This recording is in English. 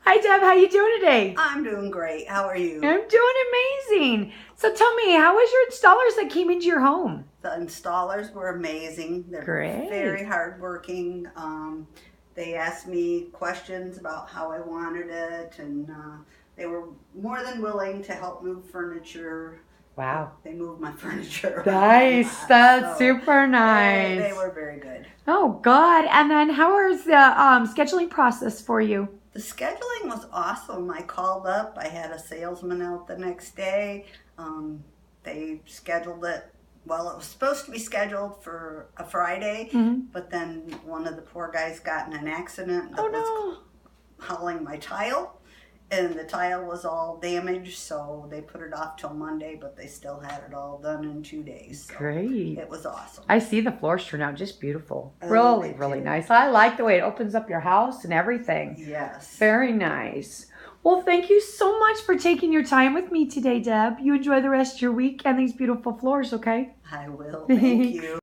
Hi Deb, how you doing today? I'm doing great. How are you? I'm doing amazing. So tell me, how was your installers that came into your home? The installers were amazing. They're Great. very hardworking. They asked me questions about how I wanted it, and they were more than willing to help move furniture. Wow. They moved my furniture around. Nice. That's super nice. They were very good. Oh, God. And then how was the scheduling process for you? The scheduling was awesome. I called up. I had a salesman out the next day. They scheduled it. Well, it was supposed to be scheduled for a Friday, but then one of the poor guys got in an accident that was hauling my tile, and the tile was all damaged, so they put it off till Monday, but they still had it all done in 2 days. So great. It was awesome. I see the floors turn out just beautiful. Really nice. I like the way it opens up your house and everything. Yes. Very nice. Well, thank you so much for taking your time with me today, Deb. You enjoy the rest of your week and these beautiful floors, okay? I will. Thank you.